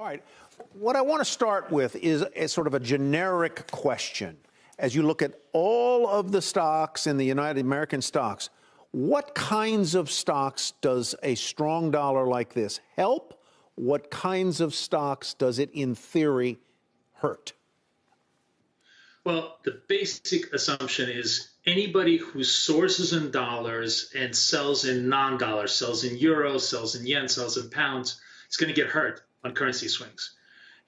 All right. What I want to start with is a sort of a generic question. As you look at all of the stocks in the United American stocks, what kinds of stocks does a strong dollar like this help? What kinds of stocks does it, in theory, hurt? Well, the basic assumption is anybody who sources in dollars and sells in non-dollars, sells in euros, sells in yen, sells in pounds, is going to get hurt on currency swings.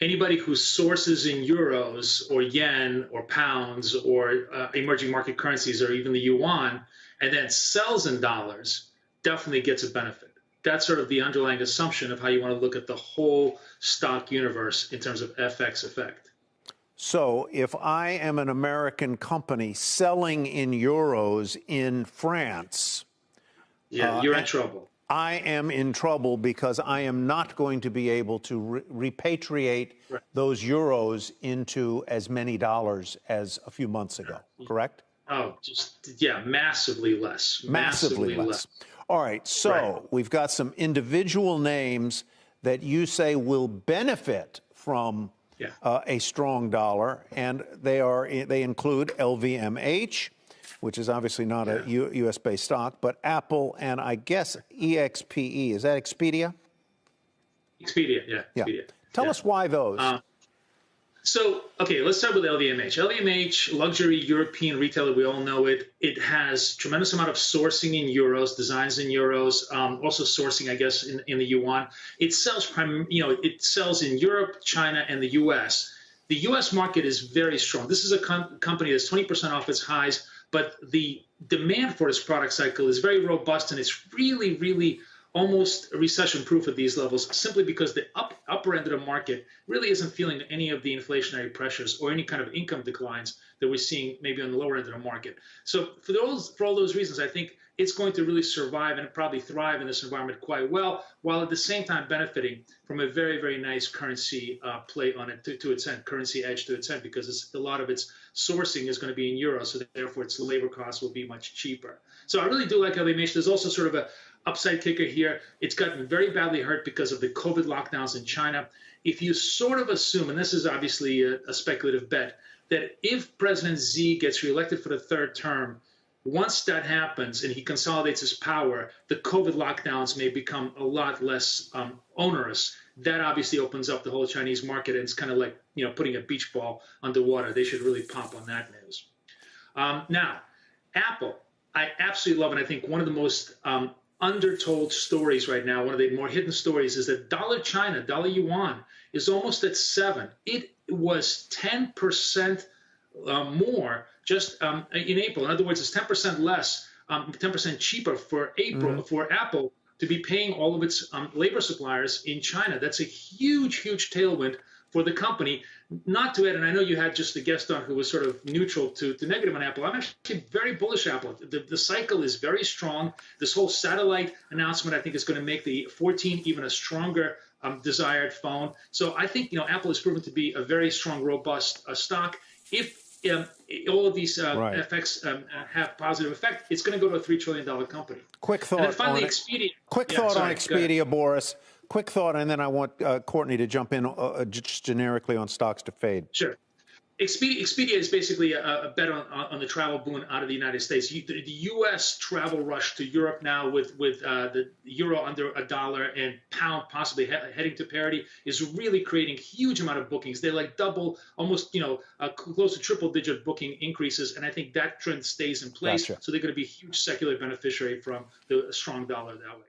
Anybody who sources in euros or yen or pounds or emerging market currencies or even the yuan and then sells in dollars definitely gets a benefit. That's sort of the underlying assumption of how you want to look at the whole stock universe in terms of FX effect. So if I am an American company selling in euros in France, you're in trouble. I am in trouble because I am not going to be able to repatriate those euros into as many dollars as a few months ago, correct? Oh, massively less. Massively less. All right, so we've got some individual names that you say will benefit from a strong dollar, and they include LVMH, which is obviously not a U.S.-based stock, but Apple and I guess EXPE. Is that Expedia? Expedia, yeah. Expedia. Tell us why those. Let's start with LVMH. LVMH, luxury European retailer, we all know it. It has tremendous amount of sourcing in euros, designs in euros, also sourcing, I guess, in the yuan. It sells it sells in Europe, China, and the U.S. The U.S. market is very strong. This is a company that's 20% off its highs, but the demand for its product cycle is very robust, and it's really, really almost recession-proof at these levels, simply because the upper end of the market really isn't feeling any of the inflationary pressures or any kind of income declines that we're seeing maybe on the lower end of the market. So for all those reasons, I think it's going to really survive and probably thrive in this environment quite well, while at the same time benefiting from a very, very nice currency play on it to its end, currency edge to its end, because a lot of its sourcing is going to be in euros, so therefore its labor costs will be much cheaper. So I really do like LVMH. There's also sort of a upside kicker here. It's gotten very badly hurt because of the COVID lockdowns in China. If you sort of assume, and this is obviously a speculative bet, that if President Xi gets reelected for the third term, once that happens and he consolidates his power, the COVID lockdowns may become a lot less onerous. That obviously opens up the whole Chinese market, and it's kind of like putting a beach ball underwater. They should really pop on that news. Now, Apple, I absolutely love it. I think one of the most undertold stories right now, one of the more hidden stories, is that dollar China, dollar yuan, is almost at 7. It was 10% more just in April. In other words, it's 10% less, 10% cheaper for April for Apple to be paying all of its labor suppliers in China. That's a huge, huge tailwind for the company. Not to add, and I know you had just a guest on who was sort of neutral to negative on Apple. I'm actually very bullish Apple. The cycle is very strong. This whole satellite announcement, I think, is going to make the 14 even a stronger desired phone. So I think Apple has proven to be a very strong, robust stock. If all of these effects have positive effect, it's going to go to a $3 trillion company. Quick thought. And then finally, Expedia. Quick thought on Expedia, Boris. Quick thought, and then I want Courtney to jump in just generically on stocks to fade. Sure. Expedia is basically a bet on the travel boom out of the United States. The U.S. travel rush to Europe now with the euro under $1 and pound possibly heading to parity is really creating huge amount of bookings. They're like double, almost close to triple-digit booking increases, and I think that trend stays in place. Gotcha. So they're going to be a huge secular beneficiary from the strong dollar that way.